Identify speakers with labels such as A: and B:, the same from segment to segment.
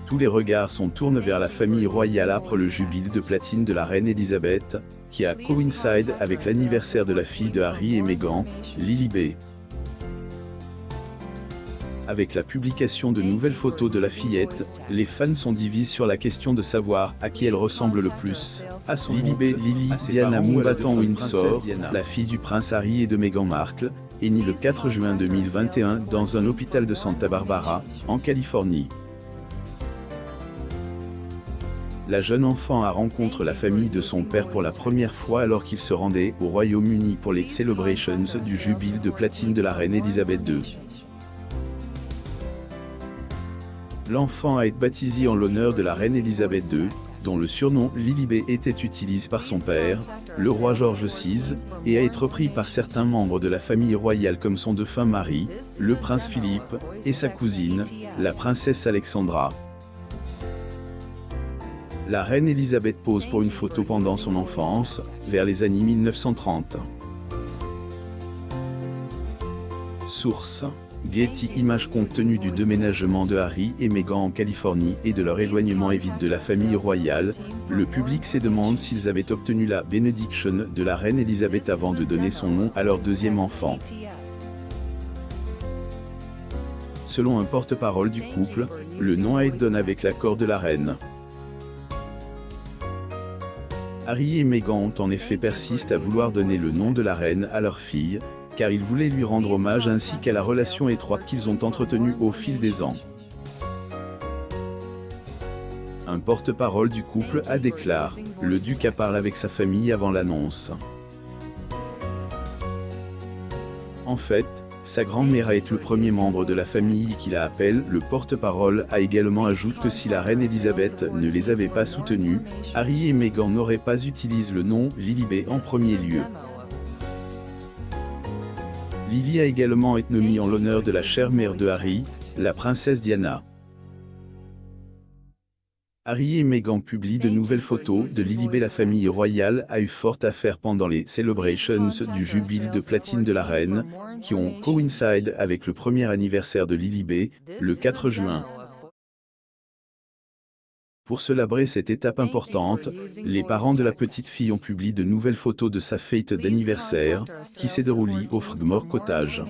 A: Tous les regards sont tournés vers la famille royale après le jubilé de platine de la reine Elisabeth, qui a coïncide avec l'anniversaire de la fille de Harry et Meghan, Lily-Bey. Avec la publication de nouvelles photos de la fillette, les fans sont divisés sur la question de savoir à qui elle ressemble le plus. À son Lily-Bey, Lily Diana Mountbatten-Windsor, la fille du prince Harry et de Meghan Markle, est née le 4 juin 2021 dans un hôpital de Santa Barbara, en Californie. La jeune enfant a rencontré la famille de son père pour la première fois alors qu'il se rendait au Royaume-Uni pour les celebrations du jubilé de platine de la reine Elisabeth II. L'enfant a été baptisé en l'honneur de la reine Elisabeth II, dont le surnom Lily-Bey était utilisé par son père, le roi George VI, et a été repris par certains membres de la famille royale comme son défunt mari, le prince Philippe, et sa cousine, la princesse Alexandra. La reine Elisabeth pose pour une photo pendant son enfance, vers les années 1930. Source: Getty Images. Compte tenu du déménagement de Harry et Meghan en Californie et de leur éloignement évite de la famille royale, le public se demande s'ils avaient obtenu la bénédiction de la reine Elisabeth avant de donner son nom à leur deuxième enfant. Selon un porte-parole du couple, le nom a été donné avec l'accord de la reine. Harry et Meghan ont en effet persisté à vouloir donner le nom de la reine à leur fille, car ils voulaient lui rendre hommage ainsi qu'à la relation étroite qu'ils ont entretenue au fil des ans. Un porte-parole du couple a déclaré: « Le duc a parlé avec sa famille avant l'annonce. En fait, sa grand-mère a été le premier membre de la famille qui la appelle. » Le porte-parole a également ajouté que si la reine Elisabeth ne les avait pas soutenus, Harry et Meghan n'auraient pas utilisé le nom Lily-Bey en premier lieu. Lily a également été nommée en l'honneur de la chère mère de Harry, la princesse Diana. Harry et Meghan publient de nouvelles photos de Lily-Bey. La famille royale a eu fort à faire pendant les celebrations du jubilé de platine de la reine, qui ont coïncidé avec le premier anniversaire de Lily-Bey, le 4 juin. Pour célébrer cette étape importante, les parents de la petite fille ont publié de nouvelles photos de sa fête d'anniversaire, qui s'est déroulée au Frogmore Cottage.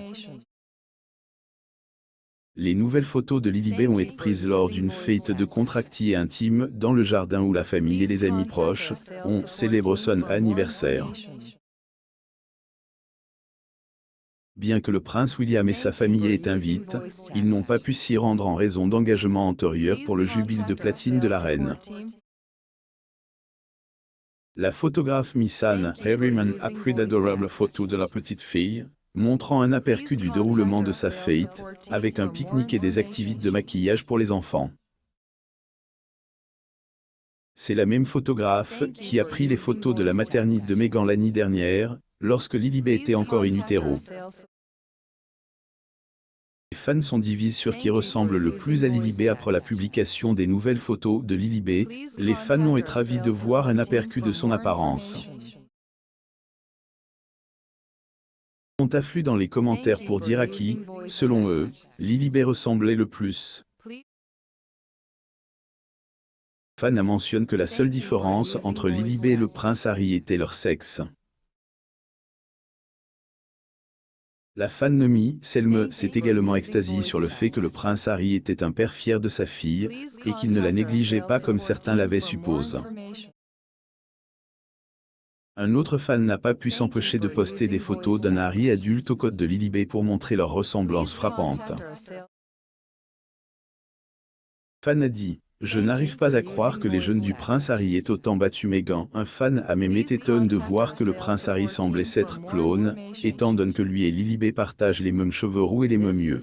A: Les nouvelles photos de Lily-Bey ont été prises lors d'une fête de contractée intime dans le jardin où la famille et les amis proches ont célébré son anniversaire. Bien que le prince William et sa famille aient été invités, ils n'ont pas pu s'y rendre en raison d'engagements antérieurs pour le jubilé de platine de la reine. La photographe Miss Anne Harriman a pris d'adorables photos de la petite fille, montrant un aperçu du déroulement de sa fête, avec un pique-nique et des activités de maquillage pour les enfants. C'est la même photographe qui a pris les photos de la maternité de Meghan l'année dernière, lorsque Lily-Bey était encore in utero. Les fans sont divisés sur qui ressemble le plus à Lily-Bey après la publication des nouvelles photos de Lily-Bey. Les fans ont été ravis de voir un aperçu de son apparence. On afflue dans les commentaires pour dire à qui, selon eux, Lily-Bey ressemblait le plus. Fan mentionne que la seule différence entre Lily-Bey et le prince Harry était leur sexe. La fan Nomi Selme s'est également extasiée sur le fait que le prince Harry était un père fier de sa fille, et qu'il ne la négligeait pas comme certains l'avaient supposé. Un autre fan n'a pas pu s'empêcher de poster des photos d'un Harry adulte aux côtés de Lily-Bey pour montrer leur ressemblance frappante. Fan a dit: « Je n'arrive pas à croire que les jeunes du prince Harry aient autant battu Meghan. » Un fan a même été étonné de voir que le prince Harry semblait s'être clone, étant donné que lui et Lily-Bey partagent les mêmes cheveux roux et les mêmes yeux.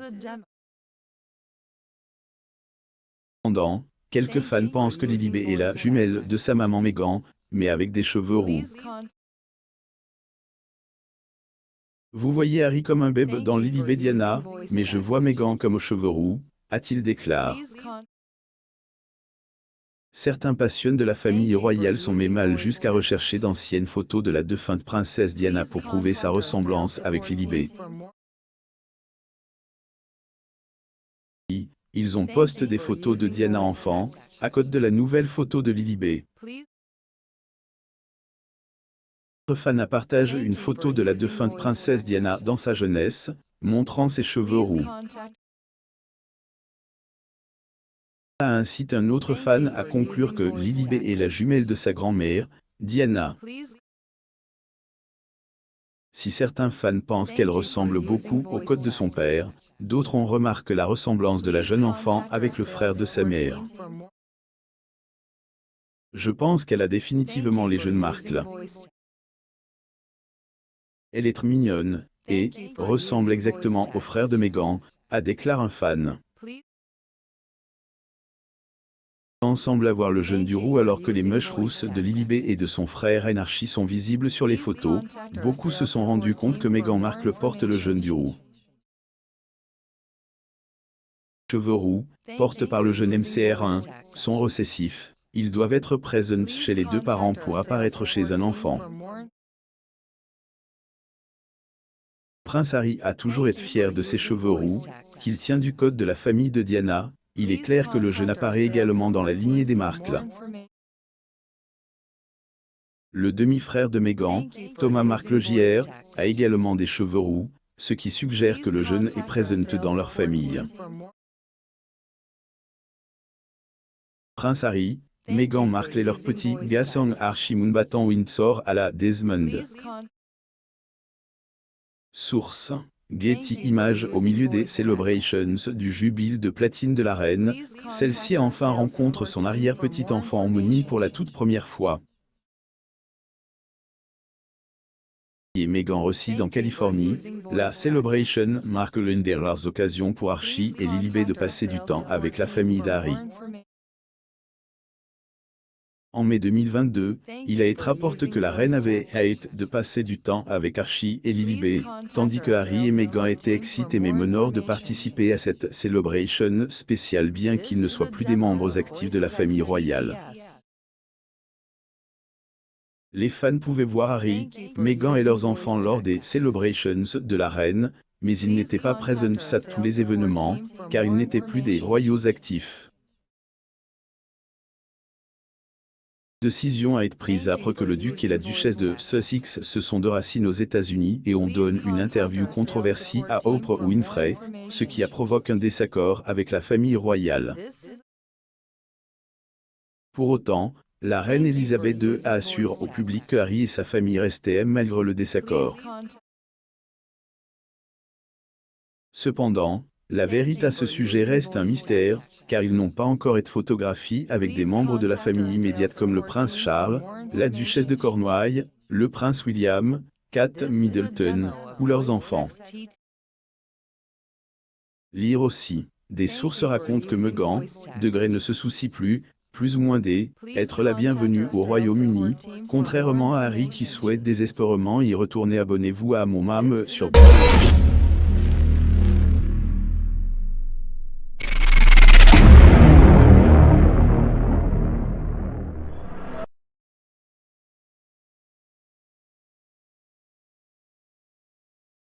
A: Cependant, quelques fans pensent que Lily-Bey est la jumelle de sa maman Meghan, mais avec des cheveux roux. Vous voyez Harry comme un bébé dans Lily-Bey Diana, mais je vois Meghan comme aux cheveux roux, a-t-il déclaré. Certains passionnés de la famille royale sont même allés jusqu'à rechercher d'anciennes photos de la défunte princesse Diana pour prouver sa ressemblance avec Lily-Bey. Ils ont posté des photos de Diana enfant, à côté de la nouvelle photo de Lilibet. Notre fan a partagé une photo de la défunte princesse Diana dans sa jeunesse, montrant ses cheveux roux. Incite un autre fan à conclure que Lilibet est la jumelle de sa grand-mère, Diana. Si certains fans pensent qu'elle ressemble beaucoup au code de son père, d'autres ont remarqué la ressemblance de la jeune enfant avec le frère de sa mère. Je pense qu'elle a définitivement les jeunes Markle. Elle est mignonne, et ressemble exactement au frère de Meghan, a déclaré un fan. On semble avoir le jeune du roux alors que les mèches rousses de Lilibet et de son frère Archie sont visibles sur les photos. Beaucoup se sont rendus compte que Meghan Markle porte le jeune du roux. Les cheveux roux, portés par le jeune MCR1, sont récessifs. Ils doivent être présents chez les deux parents pour apparaître chez un enfant. Prince Harry a toujours été fier de ses cheveux roux, qu'il tient du code de la famille de Diana. Il est clair que le jeune apparaît également dans la lignée des Markle. Le demi-frère de Meghan, Thomas Markle Jr., a également des cheveux roux, ce qui suggère que le jeune est présent dans leur famille. Prince Harry, Meghan Markle et leur petit garçon Archie Mountbatten Windsor à la Desmond. Source: Getty Images. Au milieu des celebrations du jubile de platine de la reine, celle-ci a enfin rencontré son arrière-petit-enfant homonyme pour la toute première fois. Et Meghan réside en Californie. La celebration marque l'une des rares occasions pour Archie et Lilibet de passer du temps avec la famille d'Harry. En mai 2022, il a été rapporté que la reine avait hâte de passer du temps avec Archie et Lilibet, tandis que Harry et Meghan étaient excités mais menors de participer à cette celebration spéciale bien qu'ils ne soient plus des membres actifs de la famille royale. Les fans pouvaient voir Harry, Meghan et leurs enfants lors des celebrations de la reine, mais ils n'étaient pas présents à tous les événements, car ils n'étaient plus des royaux actifs. La décision a été prise après que le duc et la duchesse de Sussex se sont déracinés aux États-Unis et ont donné une interview controversée à Oprah Winfrey, ce qui a provoqué un désaccord avec la famille royale. Pour autant, la reine Elisabeth II a assuré au public que Harry et sa famille restaient malgré le désaccord. Cependant, la vérité à ce sujet reste un mystère, car ils n'ont pas encore été photographiés avec des membres de la famille immédiate comme le prince Charles, la duchesse de Cornouailles, le prince William, Kate Middleton, ou leurs enfants. Lire aussi. Des sources racontent que Meghan, degré ne se soucie plus ou moins être la bienvenue au Royaume-Uni, contrairement à Harry qui souhaite désespérément y retourner. Abonnez-vous à mon mam sur